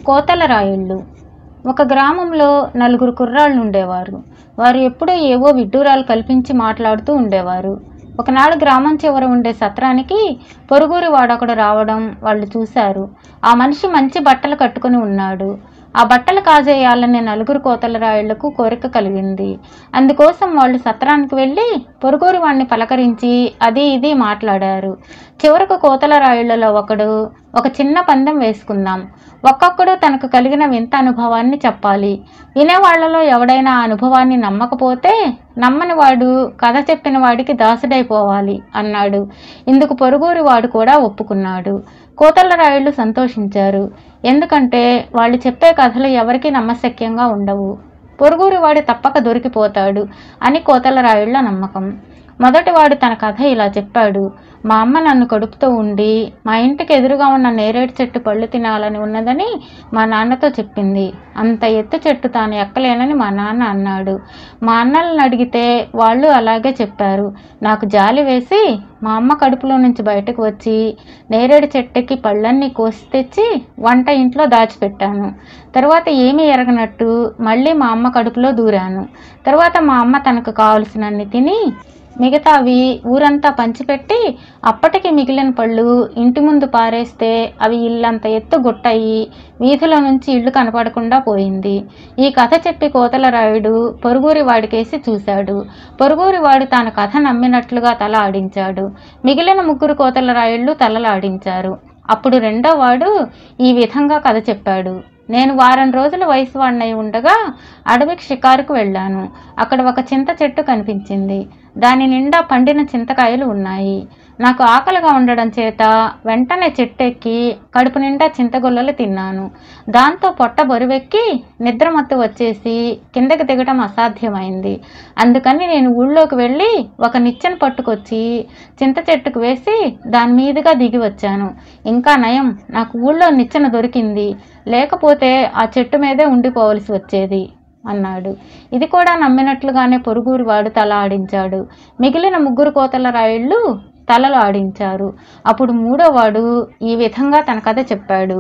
కోతల రాయుళ్ళు. ఒక గ్రామంలో నలుగురు కుర్రాళ్ళు ఉండేవారు. వారు ఎప్పుడూ ఏవో విడ్డూరాలు కల్పించి మాట్లాడుతూ ఉండేవారు. ఒకనాడు గ్రామం చివర ఉండే సత్రానికి పొరుగురి వాడొకడు రావడం వాళ్ళు చూశారు. ఆ మనిషి మంచి బట్టలు కట్టుకుని ఉన్నాడు. ఆ బట్టలు కాజేయాలనే నలుగురు కోతల రాయుళ్లకు కోరిక కలిగింది. అందుకోసం వాళ్ళు సత్రానికి వెళ్ళి పొరుగురి వాడిని పలకరించి అది ఇది మాట్లాడారు. చివరకు కోతల రాయుళ్లలో ఒకడు, ఒక చిన్న పందెం వేసుకుందాం, ఒక్కొక్కడు తనకు కలిగిన వింత అనుభవాన్ని చెప్పాలి. వినేవాళ్లలో ఎవడైనా ఆ అనుభవాన్ని నమ్మకపోతే నమ్మని వాడు కథ చెప్పిన వాడికి దాసుడైపోవాలి అన్నాడు. ఇందుకు పొరుగురి వాడు కూడా ఒప్పుకున్నాడు. కోతల రాయుళ్ళు సంతోషించారు. ఎందుకంటే వాళ్ళు చెప్పే కథలు ఎవరికీ నమ్మశక్యంగా ఉండవు. పొరుగురి వాడు తప్పక దొరికిపోతాడు అని కోతల రాయుళ్ళ నమ్మకం. మొదటివాడు తన కథ ఇలా చెప్పాడు. మా అమ్మ నన్ను కడుపుతూ ఉండి మా ఇంటికి ఎదురుగా ఉన్న నేరేడు చెట్టు పళ్ళు తినాలని ఉన్నదని మా నాన్నతో చెప్పింది. అంత ఎత్తు చెట్టు తాను ఎక్కలేనని మా నాన్న అన్నాడు. మా అన్నలను అడిగితే వాళ్ళు అలాగే చెప్పారు. నాకు జాలి వేసి మా అమ్మ కడుపులో నుంచి బయటకు వచ్చి నేరేడు చెట్టుకి పళ్ళన్నీ కోసి తెచ్చి వంట ఇంట్లో దాచిపెట్టాను. తర్వాత ఏమీ ఎరగనట్టు మళ్ళీ మా అమ్మ కడుపులో దూరాను. తర్వాత మా అమ్మ తనకు కావలసినన్ని తిని మిగతావి ఊరంతా పంచిపెట్టి అప్పటికి మిగిలిన పళ్ళు ఇంటి ముందు పారేస్తే అవి ఇల్లంత ఎత్తు గుట్టయి వీధిలో నుంచి ఇళ్ళు కనపడకుండా పోయింది. ఈ కథ చెప్పి కోతల రాయుడు పొరుగురి వాడికేసి చూశాడు. పొరుగురి వాడు తన కథ నమ్మినట్లుగా తల ఆడించాడు. మిగిలిన ముగ్గురు కోతల రాయుళ్ళు తలలు ఆడించారు. అప్పుడు రెండో వాడు ఈ విధంగా కథ చెప్పాడు. నేను వారం రోజుల వయసు వాడినై ఉండగా అడవికి షికారుకు వెళ్ళాను. అక్కడ ఒక చింత చెట్టు కనిపించింది. దాని నిండా పండిన చింతకాయలు ఉన్నాయి. నాకు ఆకలిగా ఉండడం చేత వెంటనే చెట్టెక్కి కడుపు నిండా చింతగొల్లలు తిన్నాను. దాంతో పొట్ట బరువెక్కి నిద్రమత్తు వచ్చేసి కిందకి దిగటం అసాధ్యమైంది. అందుకని నేను ఊళ్ళోకి వెళ్ళి ఒక నిచ్చెన పట్టుకొచ్చి చింత చెట్టుకు వేసి దాని మీదుగా దిగి వచ్చాను. ఇంకా నయం, నాకు ఊళ్ళో నిచ్చెన దొరికింది, లేకపోతే ఆ చెట్టు మీదే ఉండిపోవలసి వచ్చేది అన్నాడు. ఇది కూడా నమ్మినట్లుగానే పొరుగురి వాడు తల ఆడించాడు. మిగిలిన ముగ్గురు కోతల రాయుళ్ళు తలలు ఆడించారు. అప్పుడు మూడోవాడు ఈ విధంగా తన కథ చెప్పాడు.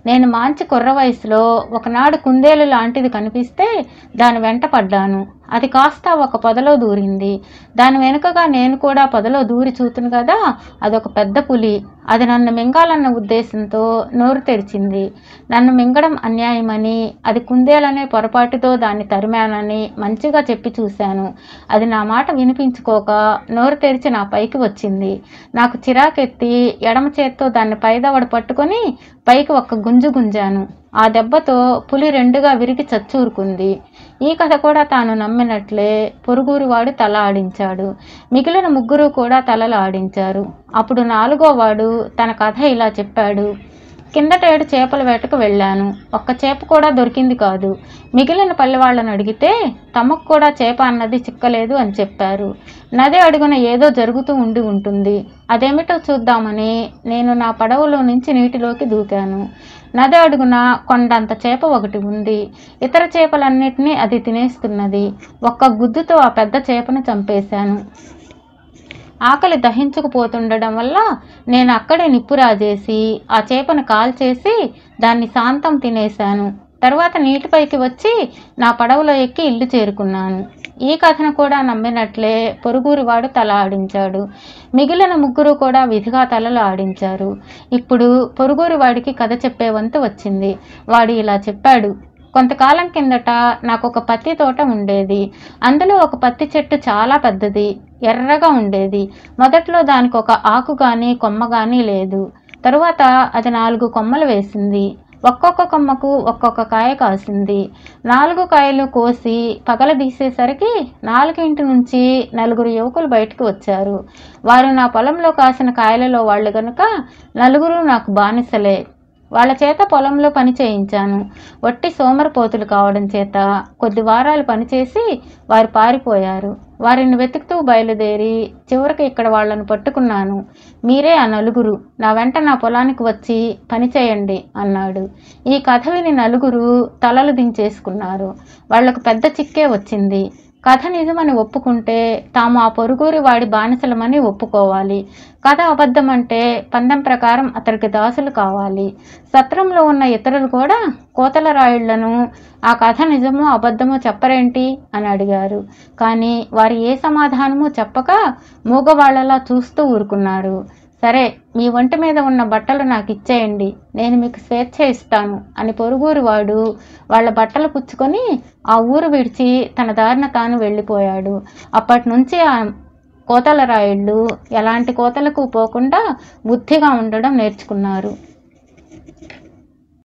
నేను మంచి కుర్ర వయసులో ఒకనాడు కుందేలు లాంటిది కనిపిస్తే దాని వెంట పడ్డాను. అది కాస్త ఒక పొదలో దూరింది. దాని వెనుకగా నేను కూడా పొదలో దూరి చూతును కదా, అదొక పెద్ద పులి. అది నన్ను మింగాలన్న ఉద్దేశంతో నోరు తెరిచింది. నన్ను మింగడం అన్యాయమని, అది కుందేలనే పొరపాటుతో దాన్ని తరిమానని మంచిగా చెప్పి చూశాను. అది నా మాట వినిపించుకోక నోరు తెరిచి నా పైకి వచ్చింది. నాకు చిరాకెత్తి ఎడమ చేత్తో దాన్ని పైదవడ పట్టుకొని పైకి ఒక్క గుంజు గుంజాను. ఆ దెబ్బతో పులి రెండుగా విరిగి చచ్చూరుకుంది. ఈ కథ కూడా తాను నమ్మినట్లే పొరుగురి వాడు తల ఆడించాడు. మిగిలిన ముగ్గురు కూడా తలలు ఆడించారు. అప్పుడు నాలుగో వాడు తన కథ ఇలా చెప్పాడు. కిందటేడు చేపల వేటకు వెళ్ళాను. ఒక్క చేప కూడా దొరికింది కాదు. మిగిలిన పల్లె వాళ్ళని అడిగితే తమకు కూడా చేప అన్నది చిక్కలేదు అని చెప్పారు. నది అడుగున ఏదో జరుగుతూ ఉంటుంది. అదేమిటో చూద్దామని నేను నా పడవలో నుంచి నీటిలోకి దూకాను. నది అడుగున కొండంత చేప ఒకటి ఉంది. ఇతర చేపలన్నిటినీ అది తినేస్తున్నది. ఒక్క గుద్దుతో ఆ పెద్ద చేపను చంపేశాను. ఆకలి దహించుకుపోతుండడం వల్ల నేను అక్కడే నిప్పు రాజేసి ఆ చేపను కాల్చేసి దాన్ని శాంతం తినేశాను. తర్వాత నీటిపైకి వచ్చి నా పడవలో ఎక్కి ఇల్లు చేరుకున్నాను. ఈ కథను కూడా నమ్మినట్లే పొరుగురి వాడు తల ఆడించాడు. మిగిలిన ముగ్గురు కూడా విధిగా తలలు ఆడించారు. ఇప్పుడు పొరుగురి వాడికి కథ చెప్పే వంతు వచ్చింది. వాడు ఇలా చెప్పాడు. కొంతకాలం కిందట నాకు ఒక పత్తి తోట ఉండేది. అందులో ఒక పత్తి చెట్టు చాలా పెద్దది, ఎర్రగా ఉండేది. మొదట్లో దానికి ఒక ఆకు కానీ కొమ్మ కానీ లేదు. తరువాత అది 4 కొమ్మలు వేసింది. ఒక్కొక్క కొమ్మకు ఒక్కొక్క కాయ కాసింది. 4 కాయలు కోసి పగలదీసేసరికి 4 నుంచి 4 యువకులు బయటకు వచ్చారు. వారు నా పొలంలో కాసిన కాయలలో వాళ్ళు గనుక 4 నాకు బానిసలే. వాళ్ళ చేత పొలంలో పని చేయించాను. వట్టి సోమరిపోతులు కావడం చేత కొద్ది వారాలు పనిచేసి వారు పారిపోయారు. వారిని వెతుకుతూ బయలుదేరి చివరికి ఇక్కడ వాళ్ళను పట్టుకున్నాను. మీరే ఆ 4 నా వెంట నా పొలానికి వచ్చి పని చేయండి అన్నాడు. ఈ కథ విని 4 తలలు దించేసుకున్నారు. వాళ్లకు పెద్ద చిక్కే వచ్చింది. కథ నిజమని ఒప్పుకుంటే తాము ఆ పొరుగురి వాడి బానిసలమని ఒప్పుకోవాలి. కథ అబద్ధమంటే పందెం ప్రకారం అతడికి దాసులు కావాలి. సత్రంలో ఉన్న ఇతరులు కూడా కోతల రాయుళ్లను ఆ కథ నిజమో అబద్ధమో చెప్పరేంటి అని అడిగారు. కానీ వారు ఏ సమాధానమూ చెప్పక మూగవాళ్లలా చూస్తూ ఊరుకున్నారు. సరే, మీ ఒంటి మీద ఉన్న బట్టలు నాకు ఇచ్చేయండి, నేను మీకు స్వేచ్ఛ ఇస్తాను అని పొరుగురు వాడు వాళ్ళ బట్టలు పుచ్చుకొని ఆ ఊరు విడిచి తన దారిన తాను వెళ్ళిపోయాడు. అప్పటి నుంచి ఆ కోతల రాయుళ్ళు ఎలాంటి కోతలకు పోకుండా బుద్ధిగా ఉండడం నేర్చుకున్నారు.